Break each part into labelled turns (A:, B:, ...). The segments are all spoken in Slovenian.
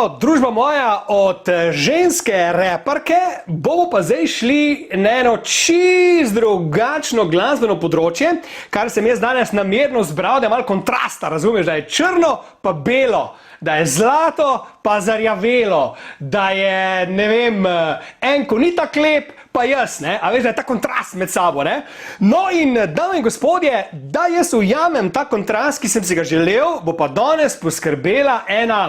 A: Dobro, družba moja, od ženske reparke bomo pa zdaj šli na eno čisto drugačno glasbeno področje, kar sem jaz danes namerno zbral, da je malo kontrasta, razumeš, da je črno pa belo, da je zlato pa zarjavelo, da je, ne vem, en ko ni tak lep, pa jaz, ne, a veš, da je ta kontrast med sabo, ne. No in, dame in gospodje, da jaz ujamem ta kontrast, ki sem si ga želel, bo pa danes poskrbela ena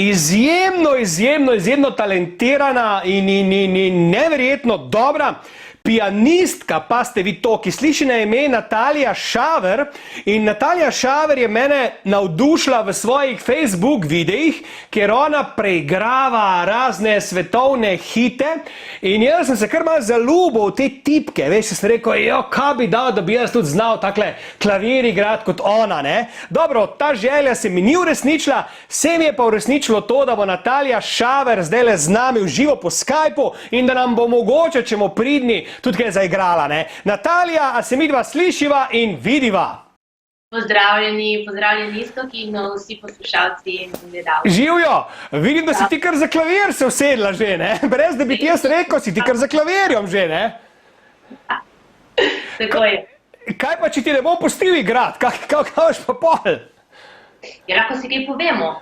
A: izjemno talentirana in neverjetno dobra pianistka, pa ste vi to, ki sliši na ime Natalija Šaver. In Natalija Šaver je mene navdušila v svojih Facebook videih, kjer ona preigrava razne svetovne hite. In jaz sem se kar malo zaljubil v te tipke, veš, sem rekel, kaj bi dal, da bi jaz tudi znal takle klavir igrati kot ona, ne? Dobro, ta želja se mi ni uresničila, se mi je pa uresničilo to, da bo Natalija Šaver zdajle z nami v živo po Skypu in da nam bo mogoče, če bomo pridni, tudi kaj zaigrala, ne? Natalija, a se midva slišiva in vidiva?
B: Pozdravljeni Iztok in vsi poslušalci in gledalci.
A: Živjo, vidim, da si ti kar za klavir se usedla že, ne? Brez da bi ti jaz rekel, si ti kar za klavirjem že, ne?
B: Tako je.
A: Kaj pa, če ti ne bom pustil igrati? Kaj boš pa pol?
B: Ja, lahko si kaj povemo.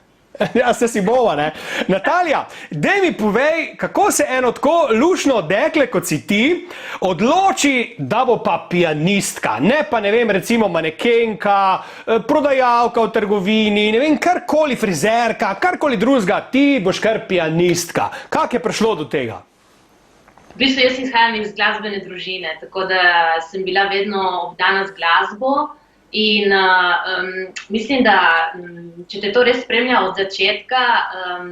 A: Ja, se si bova, ne? Natalija, daj mi povej, kako se eno tako lušno dekle, kot si ti, odloči, da bo pa pianistka, ne pa, ne vem, recimo manekenka, prodajalka v trgovini, ne vem, karkoli frizerka, karkoli drugega, ti boš kar pianistka. Kako je prišlo do tega?
B: V bistvu jaz izhajam iz glasbene družine, tako da sem bila vedno obdana z glasbo. In mislim, da če te to res spremlja od začetka,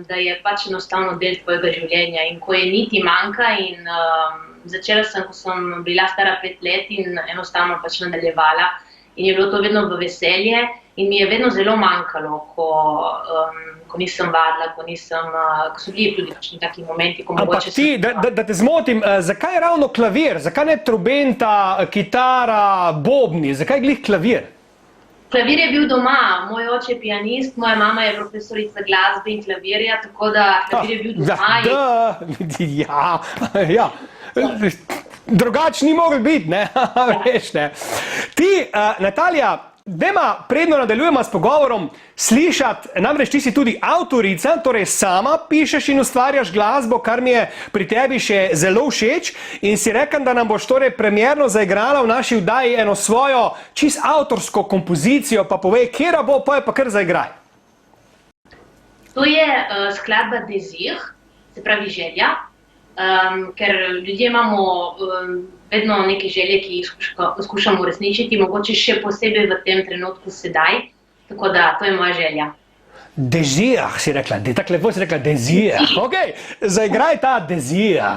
B: da je pač enostavno del tvojega življenja. In ko je niti manjka in začela sem, ko sem bila stara 5 let in enostavno pač nadaljevala. In je bilo to vedno v veselje in mi je vedno zelo manjkalo, ko nisem vadila, ko so bili tudi kakšni taki momenti, ko mogoče...
A: Ampak ti, da te zmotim, zakaj ravno klavir? Zakaj ne trobenta, kitara, bobni? Zakaj glih klavir?
B: Klavir je bil doma. Moj oče je pianist, moja mama je profesorica glasbe in klavirja, tako da klavir je bil doma.
A: Ja. Drugač ni mogel biti, ne? Veš, ne? Ti, Natalija, dajma, predno nadaljujemo s pogovorom, slišati, namreč ti si tudi avtorica, torej sama pišeš in ustvarjaš glasbo, kar mi je pri tebi še zelo všeč, in si rekam, da nam boš torej premierno zaigrala v naši vdaji eno svojo čist avtorsko kompozicijo, pa povej, kjera bo, pa kar zaigraj.
B: To je skladba Désir, se pravi želja, ker ljudje imamo vedno neke želje, ki jih skušamo uresničiti, mogoče še posebej v tem trenutku sedaj, tako da to je moja želja.
A: Désir, si rekla, tako lepo si rekla, Désir. Ok, zaigraj ta Désir.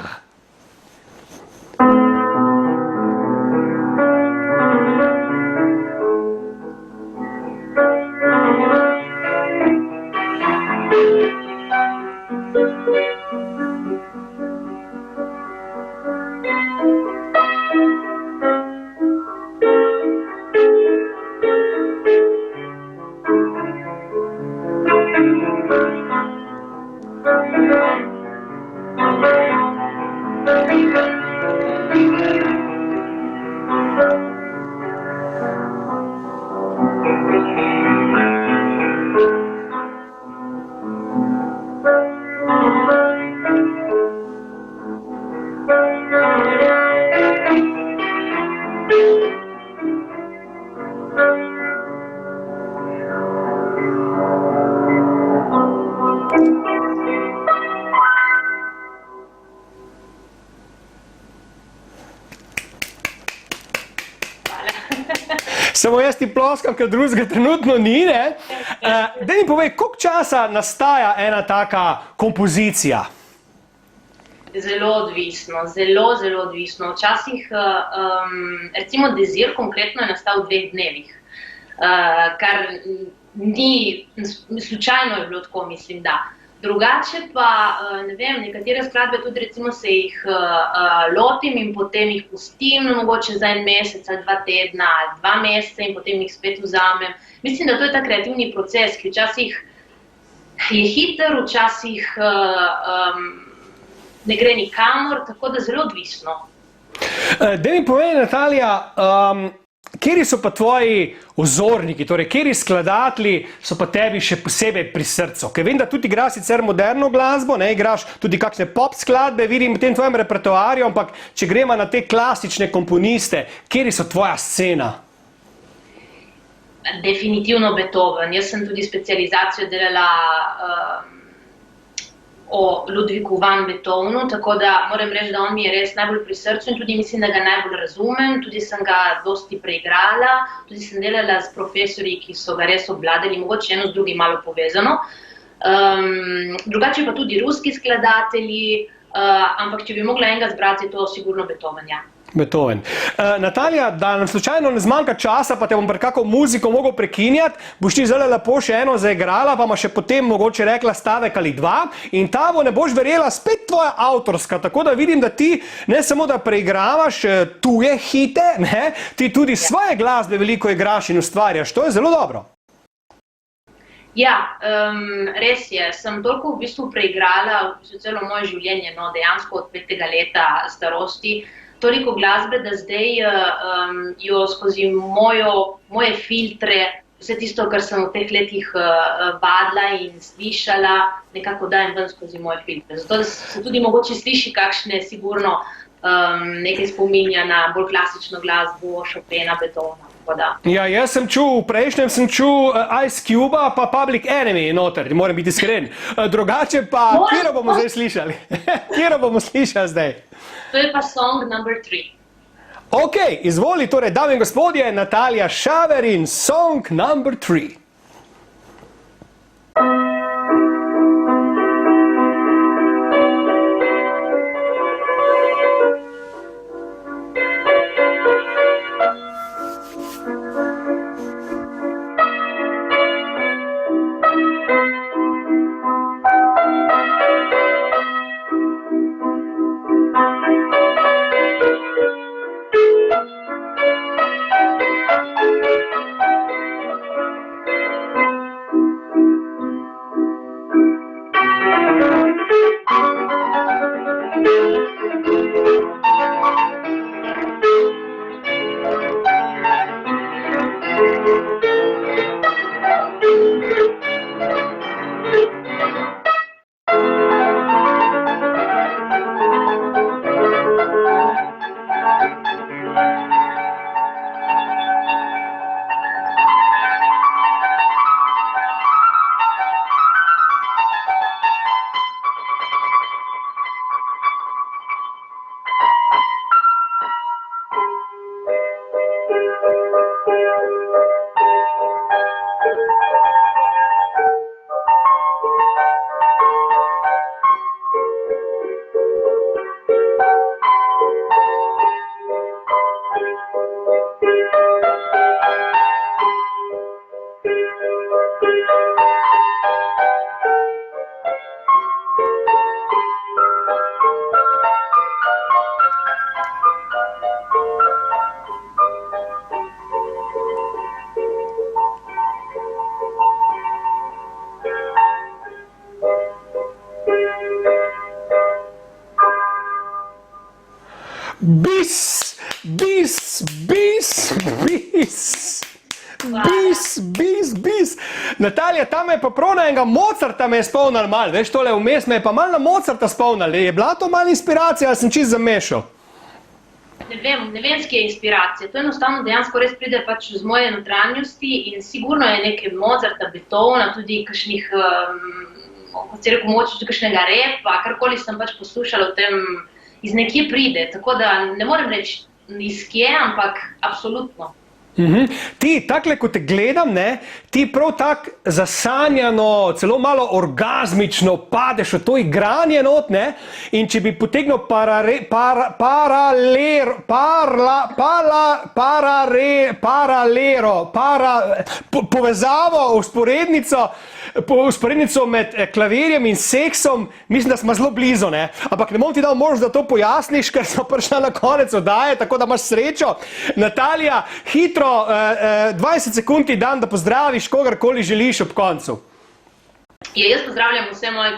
A: Samo jaz ti ploskam, ker drugega trenutno ni, ne? Daj mi povej, koliko časa nastaja ena taka kompozicija?
B: Zelo odvisno, zelo odvisno. Včasih, recimo Désir konkretno je nastal v 2 dnevih, kar ni, slučajno je bilo tako, mislim, da. Drugače pa, ne vem, nekatere skladbe tudi recimo se jih lotim in potem jih pustim, mogoče za 1 mesec ali 2 tedna ali 2 meseca in potem jih spet vzamem. Mislim, da to je ta kreativni proces, ki včasih je hiter, včasih ne gre nikamor, tako da zelo odvisno.
A: Daj mi povej, Natalija, kateri so pa tvoji vzorniki, torej kateri skladatelji so pa tebi še posebej pri srcu? Ker vem, da tudi igraš sicer moderno glasbo, ne, igraš tudi kakšne pop skladbe, vidim v tem tvojem repertoarju, ampak če gremo na te klasične komponiste, kateri so tvoja scena?
B: Definitivno Beethoven. Jaz sem tudi specializacijo delala o Ludwigu van Beethovenu, tako da moram reči, da on mi je res najbolj pri srcu in tudi mislim, da ga najbolj razumem. Tudi sem ga dosti preigrala, tudi sem delala s profesorji, ki so ga res obvladali, mogoče eno z drugim malo povezano. Drugače pa tudi ruski skladatelji, ampak če bi mogla enega zbrati, to sigurno Beethoven, ja.
A: Beethoven. Natalija, da nam slučajno ne zmanjka časa, pa te bom kako muziko mogel prekinjati, boš ti zelo lepo še eno zaigrala, pa ma še potem mogoče rekla stavek ali dva in ta bo, ne boš verjela, spet tvoja avtorska, tako da vidim, da ti ne samo, da preigravaš tuje hite, ne, ti tudi svoje glasbe veliko igraš in ustvarjaš, to je zelo dobro.
B: Ja, res je, sem toliko v bistvu preigrala celo moje življenje, no, dejansko od 5. leta starosti, toliko glasbe, da zdaj jo skozi moje filtre, vse tisto, kar sem v teh letih vadila in slišala, nekako dajem ven skozi moje filtre. Zato se tudi mogoče sliši kakšne sigurno nekaj spominja na bolj klasično glasbo Chopina, Beethovena.
A: Ja, jaz sem čul, v prejšnjem sem čul Ice Cube-a pa Public Enemy noter, moram biti iskren. Drugače pa, kjero bomo zdaj slišali? Kjero bomo slišali zdaj?
B: To je pa song number 3.
A: Ok, izvoli, torej, dame in gospodje, Natalija Schaver in song number 3. Natalija, tam me je pa prav na enega Mozarta me je spomnil malo, veš, tole vmes me je pa malo na Mozarta spomnil. Je bila to malo inspiracija ali sem čisto zamešal?
B: Ne vem, skje je inspiracija. To enostavno dejansko res pride pač z moje notranjosti in sigurno je nekaj Mozarta, Beethovena, tudi kakšnih, kot si rekel, mogoče tudi kakšnega repa, karkoli sem pač poslušala o tem, iz nekje pride. Tako da ne morem reči iz kje, ampak absolutno.
A: Ti, takle, ko te gledam, ne, ti prav tak zasanjano, celo malo orgazmično padeš v to igranje not, ne, in če bi potegnil povezavo, usporednico med klavirjem in seksom, mislim, da smo zelo blizu, ne, ampak ne bom ti dal možnost, da to pojasniš, ker smo prišli na konec oddaje, tako da imaš srečo. Natalija, hitro 20 sekund ti dan, da pozdraviš kogarkoli želiš ob koncu.
B: Jaz pozdravljam vse moje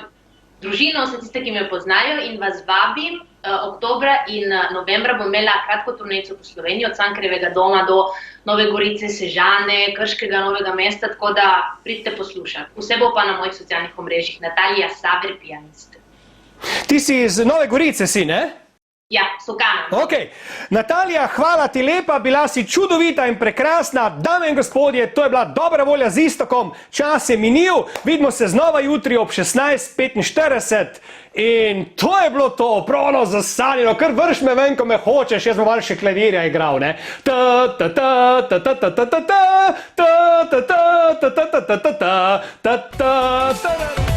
B: družino, vse tiste, ki me poznajo in vas vabim. Oktobra in novembra bom imela kratko turnejo po Sloveniji, od Cankarjevega doma do Nove Gorice, Sežane, Krškega, Novega mesta, tako da pridite poslušati. Vse bo pa na mojih socialnih omrežjih. Natalija Saver, pianist.
A: Ti si iz Nove Gorice, si, ne?
B: Ja, Sokana.
A: Ok. Natalija, hvala ti lepa, bila si čudovita in prekrasna. Dame in gospodje, to je bila dobra volja z Iztokom. Čas je minil, vidimo se znova jutri ob 16:45. In to je bilo to, pravno zasanjeno, kar vrš me ven, ko me hočeš, jaz bom malo še klavirja igral, ne? Ta ta ta ta ta ta ta ta ta ta ta ta ta ta ta ta ta ta ta ta.